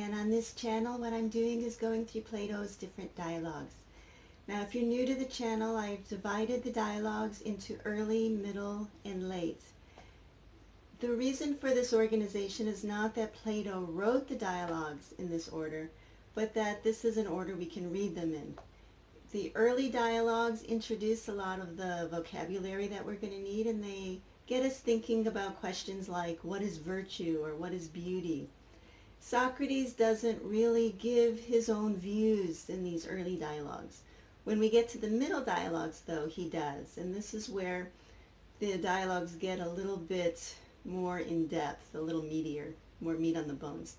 and on this channel what I'm doing is going through Plato's different dialogues. Now if you're new to the channel, I've divided the dialogues into early, middle, and late. The reason for this organization is not that Plato wrote the dialogues in this order, but that this is an order we can read them in. The early dialogues introduce a lot of the vocabulary that we're going to need, and they get us thinking about questions like what is virtue or what is beauty. Socrates doesn't really give his own views in these early dialogues. When we get to the middle dialogues, though, he does, and this is where the dialogues get a little bit more in depth, a little meatier, more meat on the bones.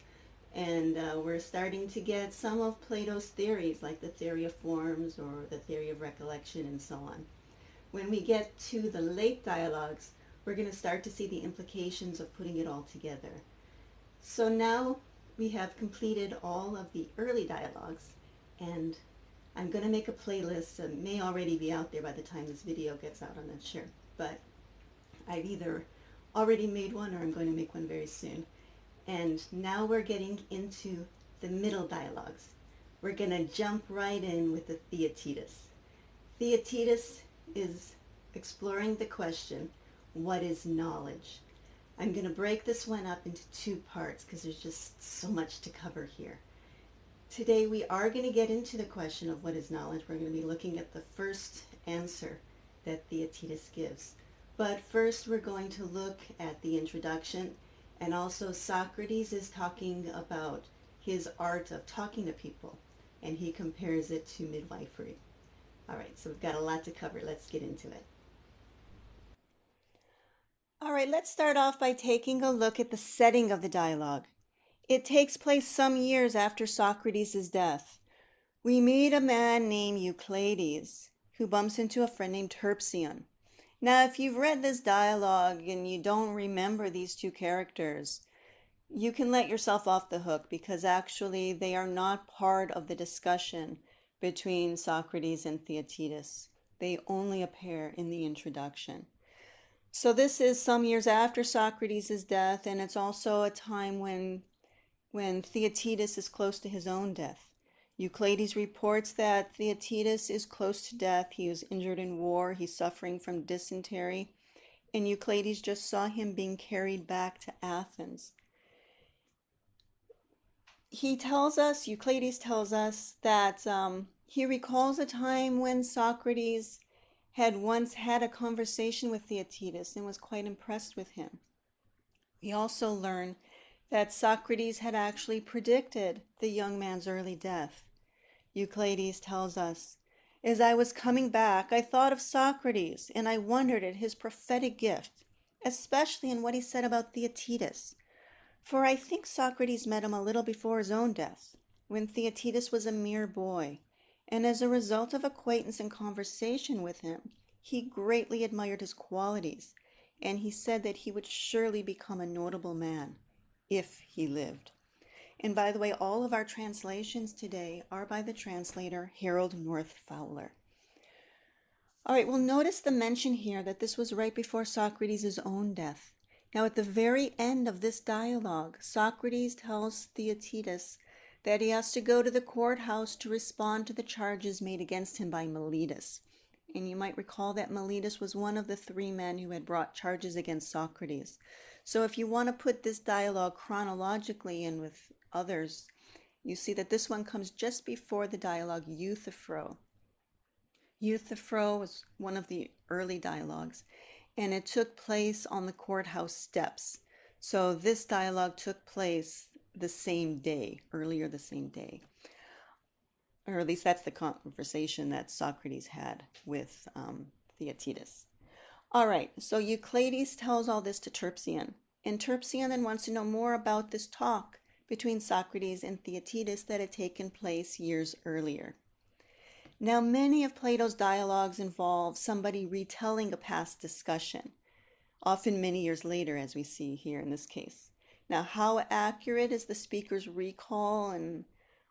And we're starting to get some of Plato's theories, like the theory of forms or the theory of recollection and so on. When we get to the late dialogues, we're going to start to see the implications of putting it all together. So now we have completed all of the early dialogues, and I'm going to make a playlist. It may already be out there by the time this video gets out, I'm not sure. But I've either already made one or I'm going to make one very soon. And now we're getting into the middle dialogues. We're going to jump right in with the Theaetetus. Theaetetus is exploring the question, what is knowledge? I'm going to break this one up into two parts because there's just so much to cover here. Today we are going to get into the question of what is knowledge. We're going to be looking at the first answer that Theaetetus gives. But first we're going to look at the introduction. And also Socrates is talking about his art of talking to people, and he compares it to midwifery. All right, so we've got a lot to cover. Let's get into it. All right, let's start off by taking a look at the setting of the dialogue. It takes place some years after Socrates' death. We meet a man named Euclides who bumps into a friend named Terpsion. Now, if you've read this dialogue and you don't remember these two characters, you can let yourself off the hook because actually they are not part of the discussion between Socrates and Theaetetus. They only appear in the introduction. So this is some years after Socrates' death, and it's also a time when Theaetetus is close to his own death. Euclides reports that Theaetetus is close to death. He was injured in war. He's suffering from dysentery. And Euclides just saw him being carried back to Athens. Euclides tells us that he recalls a time when Socrates had once had a conversation with Theaetetus and was quite impressed with him. We also learn that Socrates had actually predicted the young man's early death. Euclides tells us, as I was coming back, I thought of Socrates, and I wondered at his prophetic gift, especially in what he said about Theaetetus. For I think Socrates met him a little before his own death, when Theaetetus was a mere boy, and as a result of acquaintance and conversation with him, he greatly admired his qualities, and he said that he would surely become a notable man, if he lived. And by the way, all of our translations today are by the translator Harold North Fowler. All right, well, notice the mention here that this was right before Socrates' own death. Now, at the very end of this dialogue, Socrates tells Theaetetus that he has to go to the courthouse to respond to the charges made against him by Miletus. And you might recall that Miletus was one of the three men who had brought charges against Socrates. So if you want to put this dialogue chronologically in with others, you see that this one comes just before the dialogue Euthyphro. Euthyphro was one of the early dialogues, and it took place on the courthouse steps. So this dialogue took place the same day, earlier the same day. Or at least that's the conversation that Socrates had with Theaetetus. All right, so Euclides tells all this to Terpsion, and Terpsion then wants to know more about this talk between Socrates and Theaetetus that had taken place years earlier. Now, many of Plato's dialogues involve somebody retelling a past discussion, often many years later, as we see here in this case. Now, how accurate is the speaker's recall, and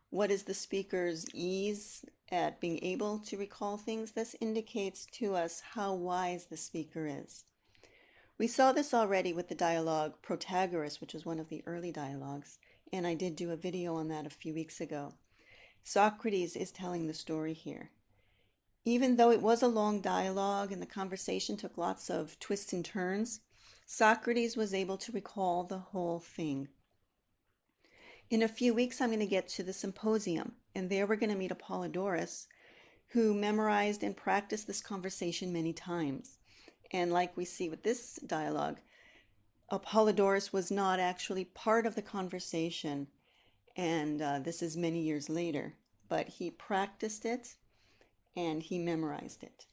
what is the speaker's ease at being able to recall things? This indicates to us how wise the speaker is. We saw this already with the dialogue Protagoras, which was one of the early dialogues, and I did do a video on that a few weeks ago. Socrates is telling the story here. Even though it was a long dialogue and the conversation took lots of twists and turns, Socrates was able to recall the whole thing. In a few weeks, I'm going to get to the symposium, and there we're going to meet Apollodorus, who memorized and practiced this conversation many times. And like we see with this dialogue, Apollodorus was not actually part of the conversation, and this is many years later, but he practiced it and he memorized it.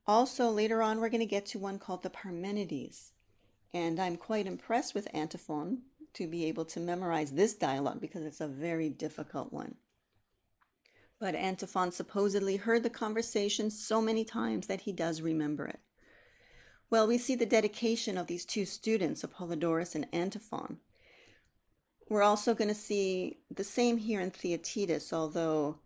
Also, later on, we're going to get to one called the Parmenides, and I'm quite impressed with Antiphon to be able to memorize this dialogue because it's a very difficult one. But Antiphon supposedly heard the conversation so many times that he does remember it. Well, we see the dedication of these two students, Apollodorus and Antiphon. We're also going to see the same here in Theaetetus, although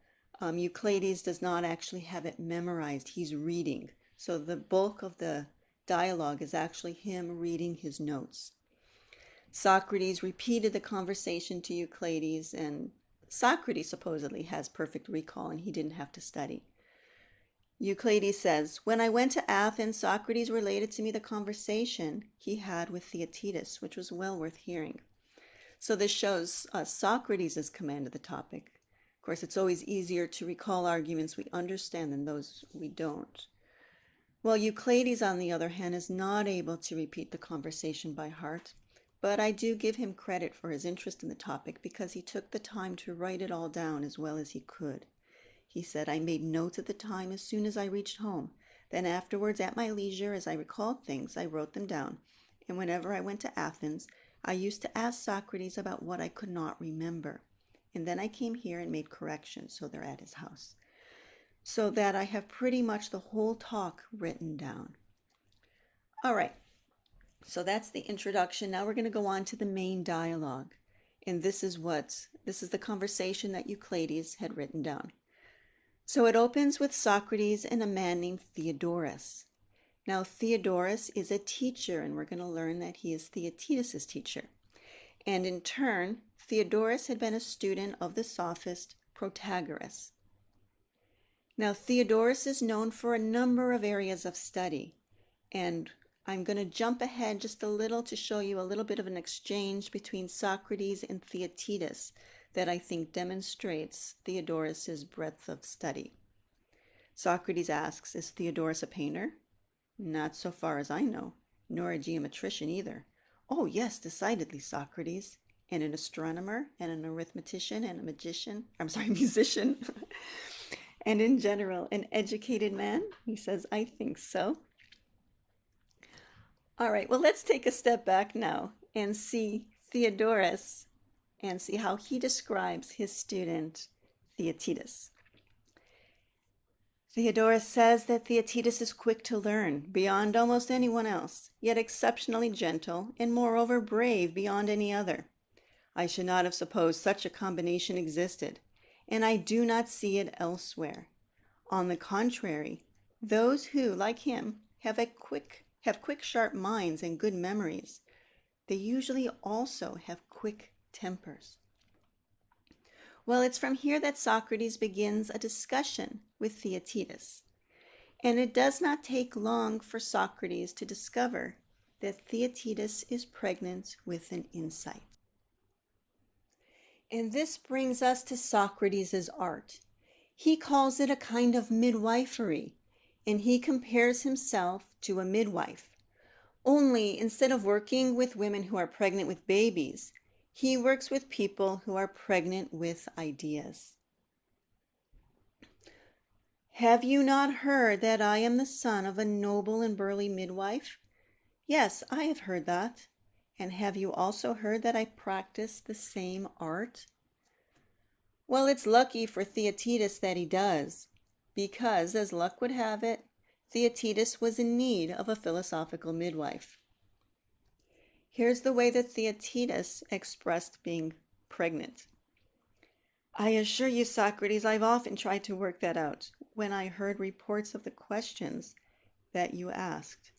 Euclides does not actually have it memorized. He's reading. So the bulk of the dialogue is actually him reading his notes. Socrates repeated the conversation to Euclides, and Socrates supposedly has perfect recall and he didn't have to study. Euclides says, "When I went to Athens, Socrates related to me the conversation he had with Theaetetus, which was well worth hearing." So this shows Socrates' command of the topic. Of course, it's always easier to recall arguments we understand than those we don't. Well, Euclides, on the other hand, is not able to repeat the conversation by heart, but I do give him credit for his interest in the topic because he took the time to write it all down as well as he could. He said, "I made notes at the time as soon as I reached home. Then afterwards, at my leisure, as I recalled things, I wrote them down. And whenever I went to Athens, I used to ask Socrates about what I could not remember. And then I came here and made corrections," so they're at his house, "so that I have pretty much the whole talk written down." All right, so that's the introduction. Now we're going to go on to the main dialogue. And this is the conversation that Euclides had written down. So it opens with Socrates and a man named Theodorus. Now, Theodorus is a teacher, and we're going to learn that he is Theaetetus' teacher. And in turn, Theodorus had been a student of the sophist Protagoras. Now, Theodorus is known for a number of areas of study, and I'm going to jump ahead just a little to show you a little bit of an exchange between Socrates and Theaetetus that I think demonstrates Theodorus' breadth of study. Socrates asks, "Is Theodorus a painter?" "Not so far as I know, nor a geometrician either." "Oh, yes, decidedly, Socrates. And an astronomer, and an arithmetician, and a musician, and in general, an educated man?" He says, "I think so." All right, well, let's take a step back now and see Theodorus and see how he describes his student, Theaetetus. Theodorus says that Theaetetus is quick to learn, beyond almost anyone else, yet exceptionally gentle, and moreover brave beyond any other. I should not have supposed such a combination existed, and I do not see it elsewhere. On the contrary, those who, like him, have quick, sharp minds and good memories, they usually also have quick tempers. Well, it's from here that Socrates begins a discussion with Theaetetus. And it does not take long for Socrates to discover that Theaetetus is pregnant with an insight. And this brings us to Socrates' art. He calls it a kind of midwifery, and he compares himself to a midwife. Only instead of working with women who are pregnant with babies, he works with people who are pregnant with ideas. "Have you not heard that I am the son of a noble and burly midwife?" "Yes, I have heard that." "And have you also heard that I practice the same art?" Well, it's lucky for Theaetetus that he does, because, as luck would have it, Theaetetus was in need of a philosophical midwife. Here's the way that Theaetetus expressed being pregnant. "I assure you, Socrates, I've often tried to work that out when I heard reports of the questions that you asked.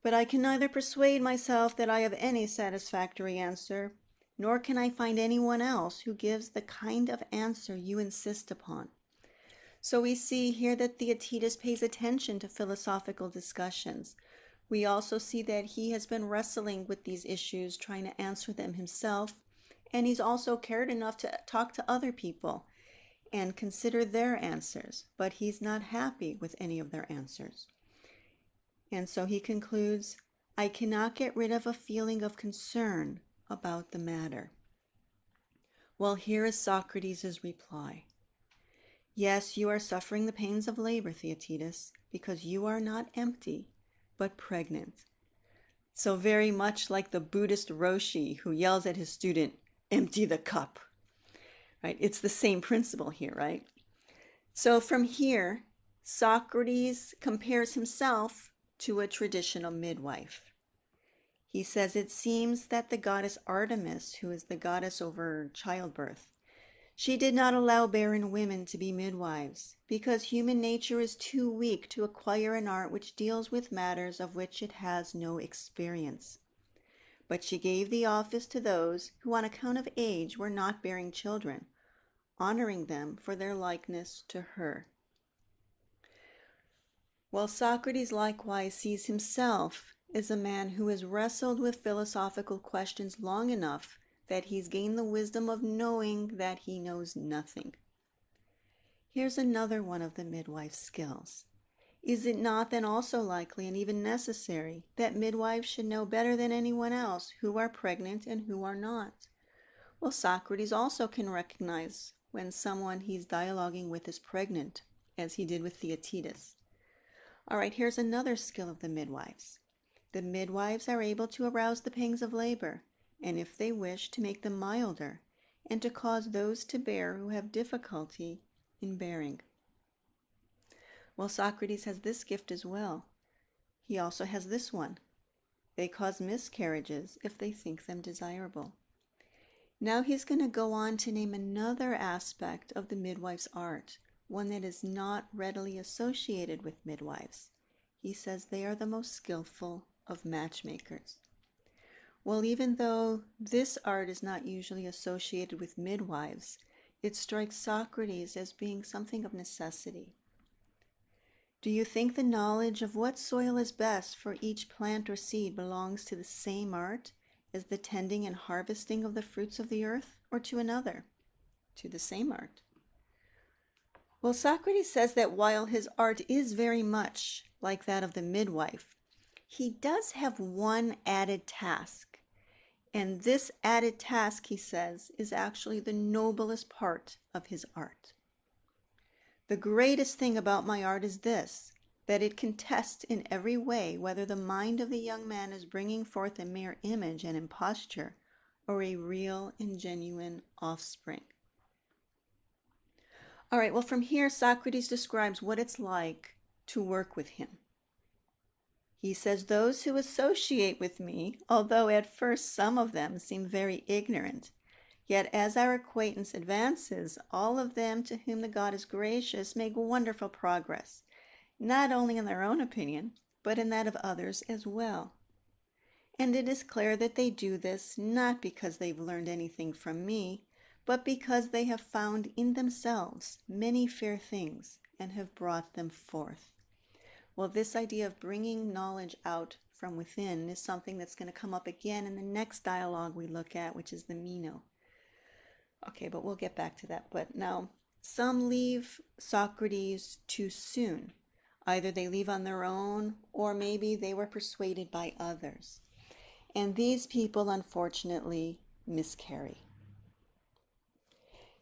But I can neither persuade myself that I have any satisfactory answer, nor can I find anyone else who gives the kind of answer you insist upon. So we see here that Theaetetus pays attention to philosophical discussions. We also see that he has been wrestling with these issues, trying to answer them himself, and he's also cared enough to talk to other people and consider their answers, but he's not happy with any of their answers. And so he concludes, I cannot get rid of a feeling of concern about the matter. Well, here is Socrates' reply. Yes, you are suffering the pains of labor, Theaetetus, because you are not empty, but pregnant. So very much like the Buddhist Roshi who yells at his student, empty the cup. Right? It's the same principle here, right? So from here, Socrates compares himself to a traditional midwife. He says it seems that the goddess Artemis, who is the goddess over childbirth, she did not allow barren women to be midwives, because human nature is too weak to acquire an art which deals with matters of which it has no experience. But she gave the office to those who on account of age were not bearing children, honoring them for their likeness to her. Well, Socrates likewise sees himself as a man who has wrestled with philosophical questions long enough that he's gained the wisdom of knowing that he knows nothing. Here's another one of the midwife's skills. Is it not then also likely and even necessary that midwives should know better than anyone else who are pregnant and who are not? Well, Socrates also can recognize when someone he's dialoguing with is pregnant, as he did with Theaetetus. All right, here's another skill of the midwives. The midwives are able to arouse the pangs of labor, and if they wish, to make them milder, and to cause those to bear who have difficulty in bearing. Well, Socrates has this gift as well. He also has this one. They cause miscarriages if they think them desirable. Now he's going to go on to name another aspect of the midwife's art, one that is not readily associated with midwives. He says they are the most skillful of matchmakers. Well, even though this art is not usually associated with midwives, it strikes Socrates as being something of necessity. Do you think the knowledge of what soil is best for each plant or seed belongs to the same art as the tending and harvesting of the fruits of the earth, or to another? To the same art. Well, Socrates says that while his art is very much like that of the midwife, he does have one added task. And this added task, he says, is actually the noblest part of his art. The greatest thing about my art is this, that it can test in every way whether the mind of the young man is bringing forth a mere image and imposture, or a real and genuine offspring. All right, well, from here, Socrates describes what it's like to work with him. He says, those who associate with me, although at first some of them seem very ignorant, yet as our acquaintance advances, all of them to whom the God is gracious make wonderful progress, not only in their own opinion, but in that of others as well. And it is clear that they do this not because they've learned anything from me, but because they have found in themselves many fair things and have brought them forth. Well, this idea of bringing knowledge out from within is something that's going to come up again in the next dialogue we look at, which is the Meno. Okay, but we'll get back to that. But now, some leave Socrates too soon. Either they leave on their own, or maybe they were persuaded by others. And these people, unfortunately, miscarry.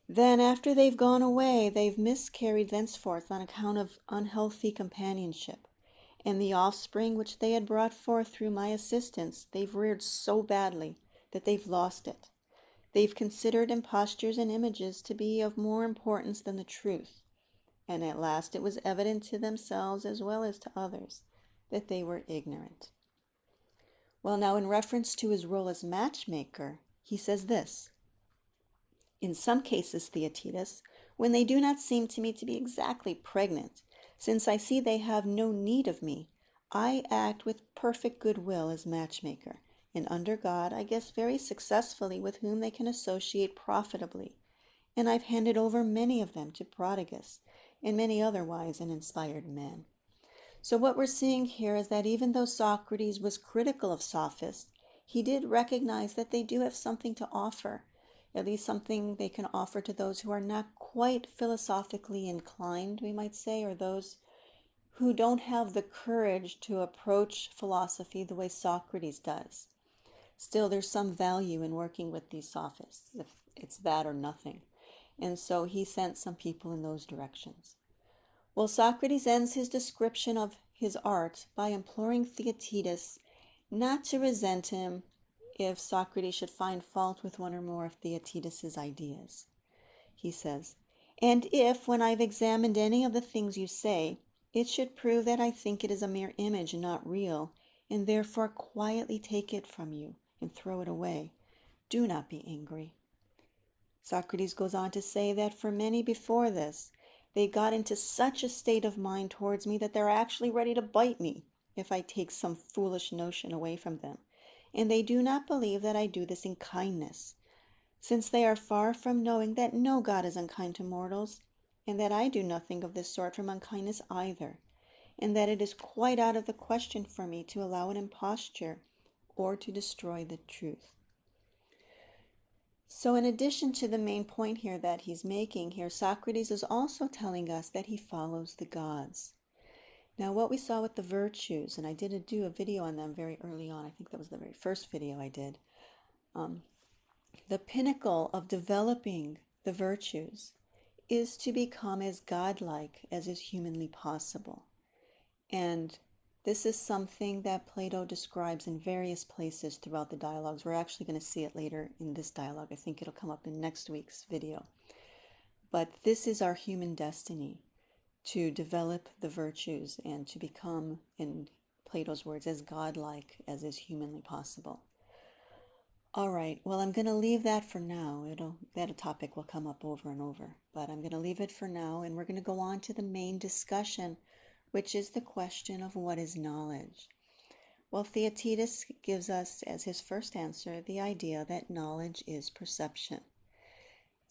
Then, after they've gone away, they've miscarried thenceforth on account of unhealthy companionship. And the offspring which they had brought forth through my assistance, they've reared so badly that they've lost it. They've considered impostures and images to be of more importance than the truth. And at last it was evident to themselves as well as to others that they were ignorant. Well, now in reference to his role as matchmaker, he says this. In some cases, Theaetetus, when they do not seem to me to be exactly pregnant, since I see they have no need of me, I act with perfect goodwill as matchmaker, and under God, I guess very successfully, with whom they can associate profitably. And I've handed over many of them to Protagoras and many other wise and inspired men. So what we're seeing here is that even though Socrates was critical of sophists, he did recognize that they do have something to offer, at least something they can offer to those who are not quite philosophically inclined, we might say, or those who don't have the courage to approach philosophy the way Socrates does. Still, there's some value in working with these sophists, if it's that or nothing. And so he sent some people in those directions. Well, Socrates ends his description of his art by imploring Theaetetus not to resent him if Socrates should find fault with one or more of Theaetetus's ideas. He says, "And if, when I've examined any of the things you say, it should prove that I think it is a mere image and not real, and therefore quietly take it from you and throw it away, do not be angry." Socrates goes on to say that for many before this, they got into such a state of mind towards me that they're actually ready to bite me if I take some foolish notion away from them, and they do not believe that I do this in kindness, since they are far from knowing that no God is unkind to mortals, and that I do nothing of this sort from unkindness either, and that it is quite out of the question for me to allow an imposture or to destroy the truth. So in addition to the main point here that he's making here, Socrates is also telling us that he follows the gods. Now what we saw with the virtues, and I did do a video on them very early on, I think that was the very first video I did, the pinnacle of developing the virtues is to become as godlike as is humanly possible. And this is something that Plato describes in various places throughout the dialogues. We're actually going to see it later in this dialogue. I think it'll come up in next week's video. But this is our human destiny, to develop the virtues and to become, in Plato's words, as godlike as is humanly possible. All right, well, I'm going to leave that for now. That topic will come up over and over, but I'm going to leave it for now, and we're going to go on to the main discussion, which is the question of what is knowledge. Well, Theaetetus gives us as his first answer the idea that knowledge is perception.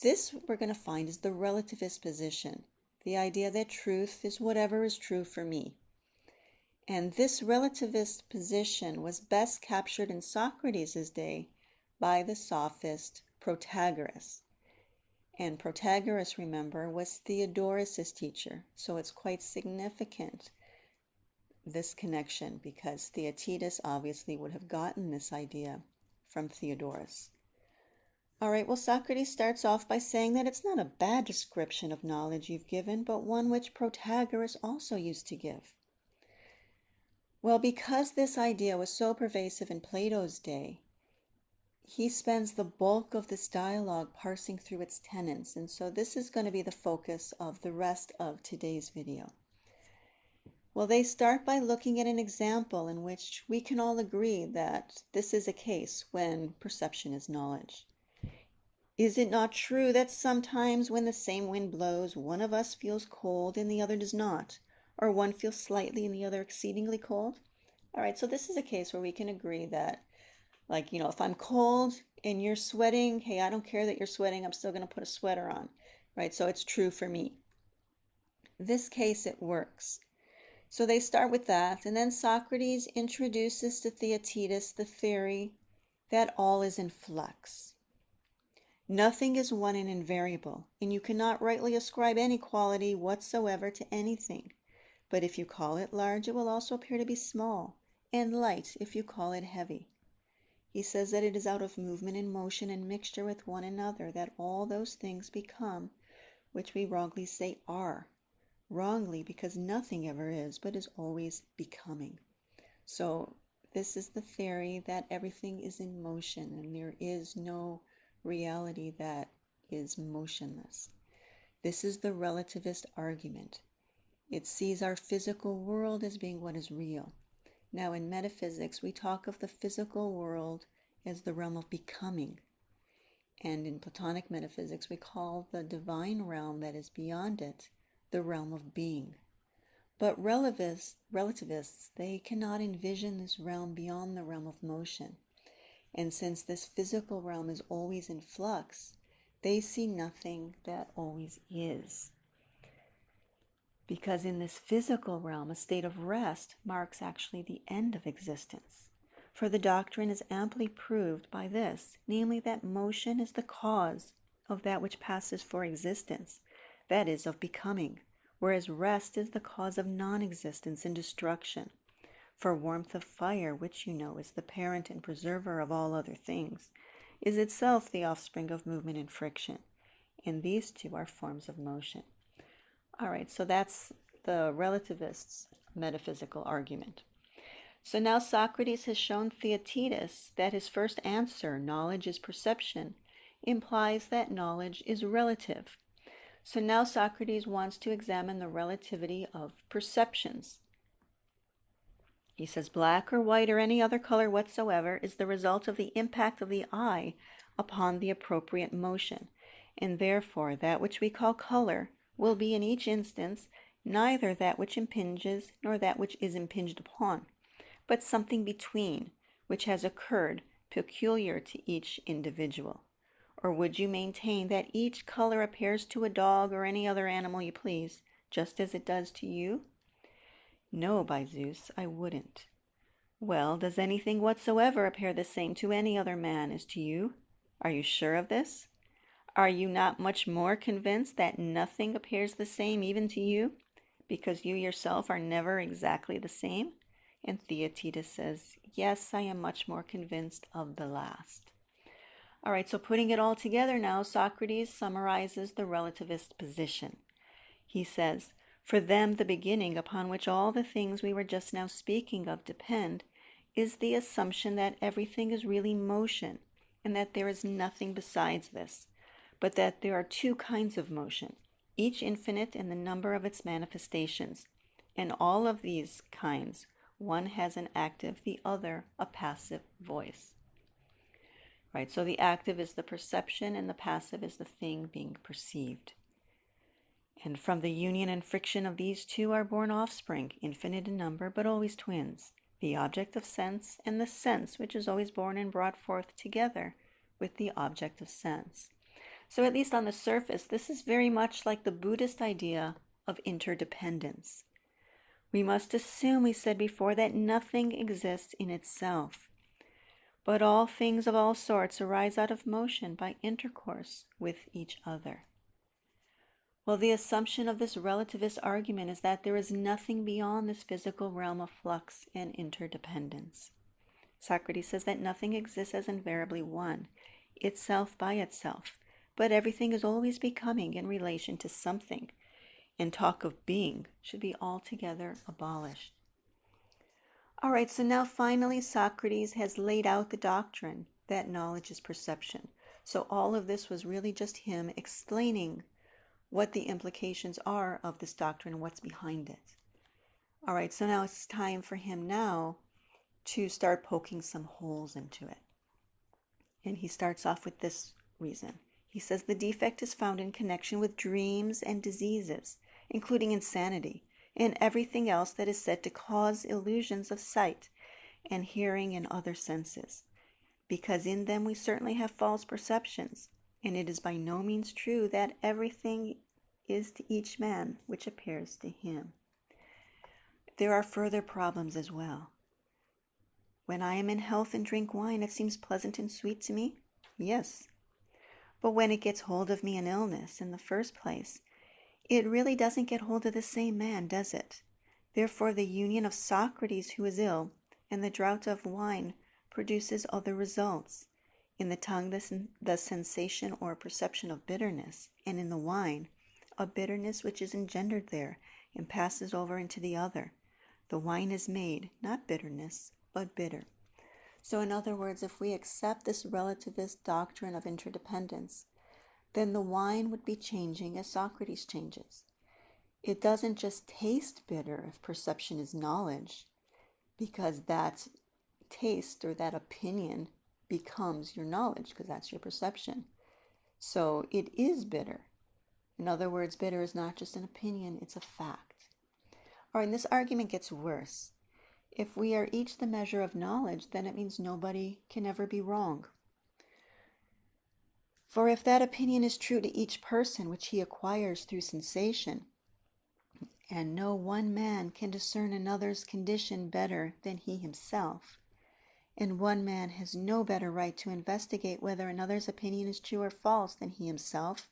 This we're going to find is the relativist position, the idea that truth is whatever is true for me. And this relativist position was best captured in Socrates' day by the sophist Protagoras. And Protagoras, remember, was Theodorus' teacher, so it's quite significant, this connection, because Theaetetus obviously would have gotten this idea from Theodorus. All right, well, Socrates starts off by saying that it's not a bad description of knowledge you've given, but one which Protagoras also used to give. Well, because this idea was so pervasive in Plato's day, he spends the bulk of this dialogue parsing through its tenets, and so this is going to be the focus of the rest of today's video. Well, they start by looking at an example in which we can all agree that this is a case when perception is knowledge. Is it not true that sometimes when the same wind blows, one of us feels cold and the other does not, or one feels slightly and the other exceedingly cold? All right, so this is a case where we can agree that, like, if I'm cold and you're sweating, hey, I don't care that you're sweating, I'm still going to put a sweater on, right? So it's true for me. This case, it works. So they start with that, and then Socrates introduces to Theaetetus the theory that all is in flux. Nothing is one and invariable, and you cannot rightly ascribe any quality whatsoever to anything. But if you call it large, it will also appear to be small, and light if you call it heavy. He says that it is out of movement and motion and mixture with one another that all those things become, which we wrongly say are. Wrongly, because nothing ever is, but is always becoming. So this is the theory that everything is in motion, and there is no reality that is motionless. This is the relativist argument. It sees our physical world as being what is real. Now, in metaphysics, we talk of the physical world as the realm of becoming. And in Platonic metaphysics, we call the divine realm that is beyond it the realm of being. But relativists, they cannot envision this realm beyond the realm of motion. And since this physical realm is always in flux, they see nothing that always is. Because in this physical realm, a state of rest marks actually the end of existence. For the doctrine is amply proved by this, namely that motion is the cause of that which passes for existence, that is, of becoming, whereas rest is the cause of non-existence and destruction. For warmth of fire, which you know is the parent and preserver of all other things, is itself the offspring of movement and friction, and these two are forms of motion. All right, so that's the relativists' metaphysical argument. So now Socrates has shown Theaetetus that his first answer, knowledge is perception, implies that knowledge is relative. So now Socrates wants to examine the relativity of perceptions. He says black or white or any other color whatsoever is the result of the impact of the eye upon the appropriate motion, and therefore that which we call color will be in each instance neither that which impinges nor that which is impinged upon, but something between, which has occurred peculiar to each individual. Or would you maintain that each color appears to a dog or any other animal you please, just as it does to you? No, by Zeus, I wouldn't. Well, does anything whatsoever appear the same to any other man as to you? Are you sure of this? Are you not much more convinced that nothing appears the same even to you, because you yourself are never exactly the same? And Theaetetus says, yes, I am much more convinced of the last. All right, so putting it all together now, Socrates summarizes the relativist position. He says, for them the beginning upon which all the things we were just now speaking of depend is the assumption that everything is really motion, and that there is nothing besides this, but that there are two kinds of motion, each infinite in the number of its manifestations, and all of these kinds, one has an active, the other a passive voice. Right, so the active is the perception and the passive is the thing being perceived. And from the union and friction of these two are born offspring, infinite in number, but always twins, the object of sense and the sense, which is always born and brought forth together with the object of sense. So at least on the surface, this is very much like the Buddhist idea of interdependence. We must assume, we said before, that nothing exists in itself, but all things of all sorts arise out of motion by intercourse with each other. Well, the assumption of this relativist argument is that there is nothing beyond this physical realm of flux and interdependence. Socrates says that nothing exists as invariably one, itself by itself, but everything is always becoming in relation to something, and talk of being should be altogether abolished. All right, so now finally Socrates has laid out the doctrine that knowledge is perception. So all of this was really just him explaining what the implications are of this doctrine and what's behind it. All right, so now it's time for him now to start poking some holes into it. And he starts off with this reason. He says the defect is found in connection with dreams and diseases, including insanity, and everything else that is said to cause illusions of sight and hearing and other senses, because in them we certainly have false perceptions, and it is by no means true that everything is to each man which appears to him. There are further problems as well. When I am in health and drink wine, it seems pleasant and sweet to me? Yes. But when it gets hold of me in illness, in the first place, it really doesn't get hold of the same man, does it? Therefore, the union of Socrates, who is ill, and the draught of wine produces other results. In the tongue, the sensation or perception of bitterness, and in the wine, a bitterness which is engendered there and passes over into the other. The wine is made, not bitterness, but bitter. So in other words, if we accept this relativist doctrine of interdependence, then the wine would be changing as Socrates changes. It doesn't just taste bitter if perception is knowledge, because that taste or that opinion becomes your knowledge, because that's your perception. So it is bitter. In other words, bitter is not just an opinion, it's a fact. All right, and this argument gets worse. If we are each the measure of knowledge, then it means nobody can ever be wrong. For if that opinion is true to each person which he acquires through sensation, and no one man can discern another's condition better than he himself, and one man has no better right to investigate whether another's opinion is true or false than he himself,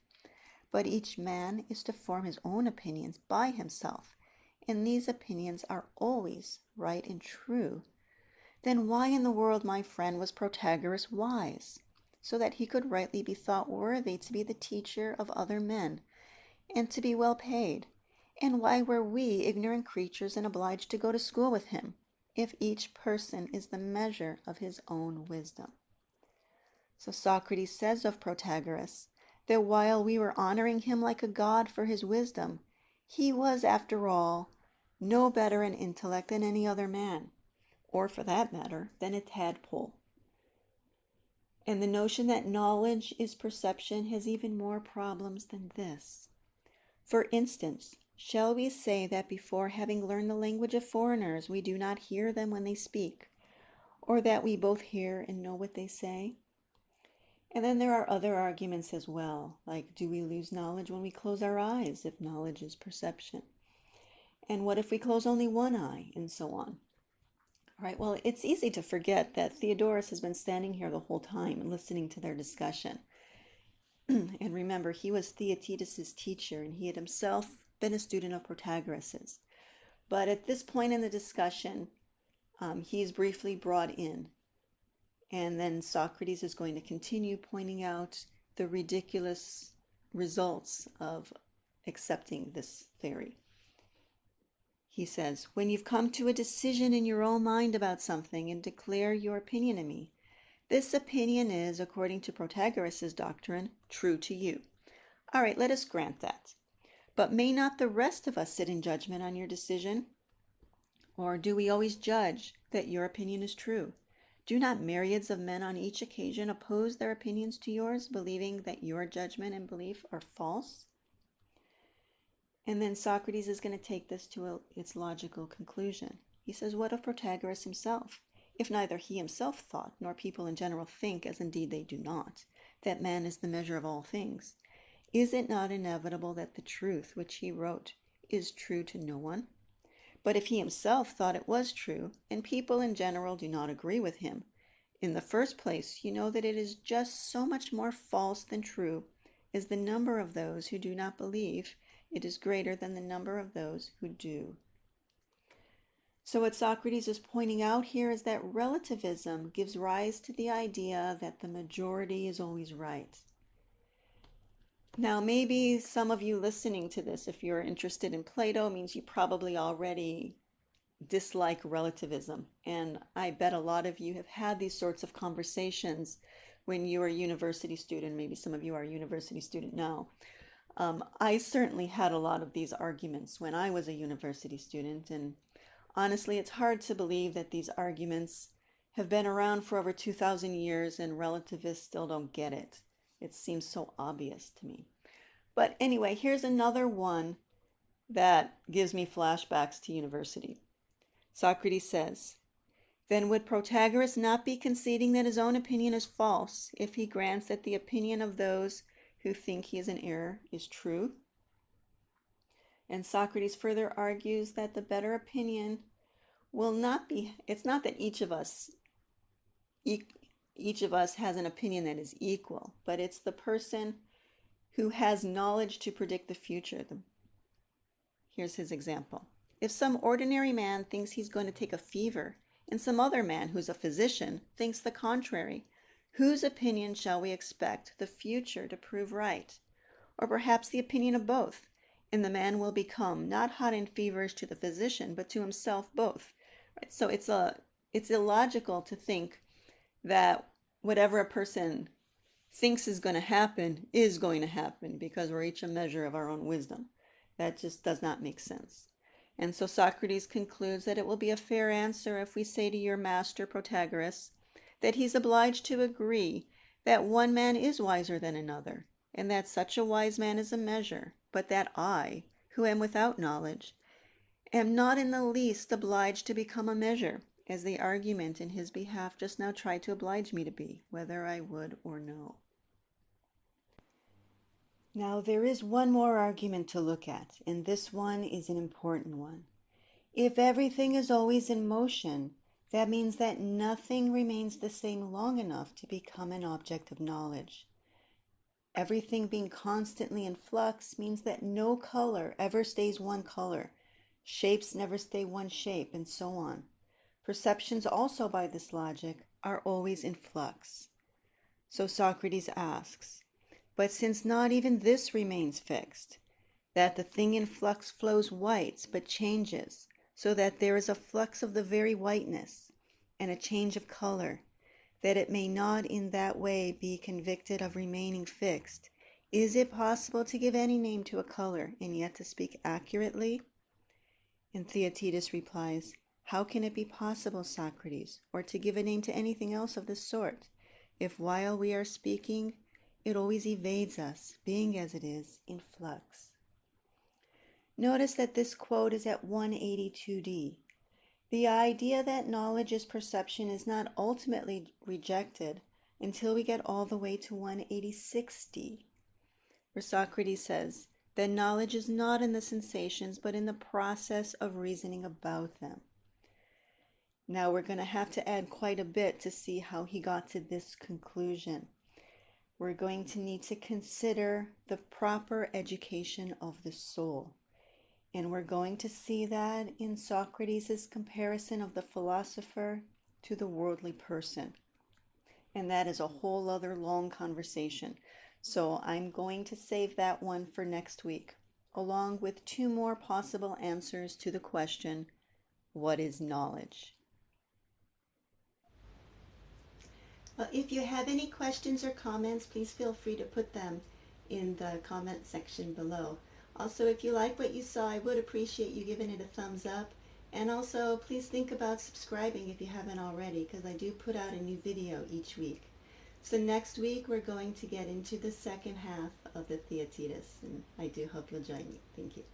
but each man is to form his own opinions by himself, and these opinions are always right and true, then why in the world, my friend, was Protagoras wise, so that he could rightly be thought worthy to be the teacher of other men, and to be well paid? And why were we ignorant creatures and obliged to go to school with him, if each person is the measure of his own wisdom? So Socrates says of Protagoras that while we were honoring him like a god for his wisdom, he was, after all, no better in intellect than any other man, or for that matter, than a tadpole. And the notion that knowledge is perception has even more problems than this. For instance, shall we say that before having learned the language of foreigners, we do not hear them when they speak, or that we both hear and know what they say? And then there are other arguments as well, like do we lose knowledge when we close our eyes if knowledge is perception? And what if we close only one eye, and so on? All right, well, it's easy to forget that Theodorus has been standing here the whole time listening to their discussion. And remember, he was Theaetetus' teacher, and he had himself been a student of Protagoras's. But at this point in the discussion, he's briefly brought in. And then Socrates is going to continue pointing out the ridiculous results of accepting this theory. He says, when you've come to a decision in your own mind about something and declare your opinion of me, this opinion is, according to Protagoras' doctrine, true to you. All right, let us grant that. But may not the rest of us sit in judgment on your decision? Or do we always judge that your opinion is true? Do not myriads of men on each occasion oppose their opinions to yours, believing that your judgment and belief are false? And then Socrates is going to take this to its logical conclusion. He says, what of Protagoras himself? If neither he himself thought, nor people in general think, as indeed they do not, that man is the measure of all things, is it not inevitable that the truth which he wrote is true to no one? But if he himself thought it was true, and people in general do not agree with him, in the first place you know that it is just so much more false than true, as the number of those who do not believe it is greater than the number of those who do. So what Socrates is pointing out here is that relativism gives rise to the idea that the majority is always right. Now, maybe some of you listening to this, if you're interested in Plato, means you probably already dislike relativism. And I bet a lot of you have had these sorts of conversations when you were a university student. Maybe some of you are a university student now. I certainly had a lot of these arguments when I was a university student, and honestly, it's hard to believe that these arguments have been around for over 2,000 years and relativists still don't get it. It seems so obvious to me. But anyway, here's another one that gives me flashbacks to university. Socrates says, then would Protagoras not be conceding that his own opinion is false if he grants that the opinion of those who think he is in error is true? And Socrates further argues that the better opinion will not be, it's not that each of us has an opinion that is equal, but it's the person who has knowledge to predict the future. Here's his example. If some ordinary man thinks he's going to take a fever, and some other man who's a physician thinks the contrary, whose opinion shall we expect the future to prove right? Or perhaps the opinion of both, and the man will become not hot and feverish to the physician, but to himself both. Right? So it's illogical to think that whatever a person thinks is going to happen, because we're each a measure of our own wisdom. That just does not make sense. And so Socrates concludes that it will be a fair answer if we say to your master Protagoras that he's obliged to agree that one man is wiser than another, and that such a wise man is a measure, but that I, who am without knowledge, am not in the least obliged to become a measure, as the argument in his behalf just now tried to oblige me to be, whether I would or no. Now there is one more argument to look at, and this one is an important one. If everything is always in motion, that means that nothing remains the same long enough to become an object of knowledge. Everything being constantly in flux means that no color ever stays one color, shapes never stay one shape, and so on. Perceptions also, by this logic, are always in flux. So Socrates asks, but since not even this remains fixed, that the thing in flux flows white but changes, so that there is a flux of the very whiteness, and a change of color, that it may not in that way be convicted of remaining fixed, is it possible to give any name to a color, and yet to speak accurately? And Theaetetus replies, how can it be possible, Socrates, or to give a name to anything else of this sort, if while we are speaking, it always evades us, being as it is, in flux? Notice that this quote is at 182d. The idea that knowledge is perception is not ultimately rejected until we get all the way to 186d, where Socrates says that knowledge is not in the sensations, but in the process of reasoning about them. Now we're going to have to add quite a bit to see how he got to this conclusion. We're going to need to consider the proper education of the soul. And we're going to see that in Socrates' comparison of the philosopher to the worldly person. And that is a whole other long conversation. So I'm going to save that one for next week, along with 2 more possible answers to the question, what is knowledge? Well, if you have any questions or comments, please feel free to put them in the comment section below. Also, if you like what you saw, I would appreciate you giving it a thumbs up. And also, please think about subscribing if you haven't already, because I do put out a new video each week. So next week, we're going to get into the second half of the Theaetetus, and I do hope you'll join me. Thank you.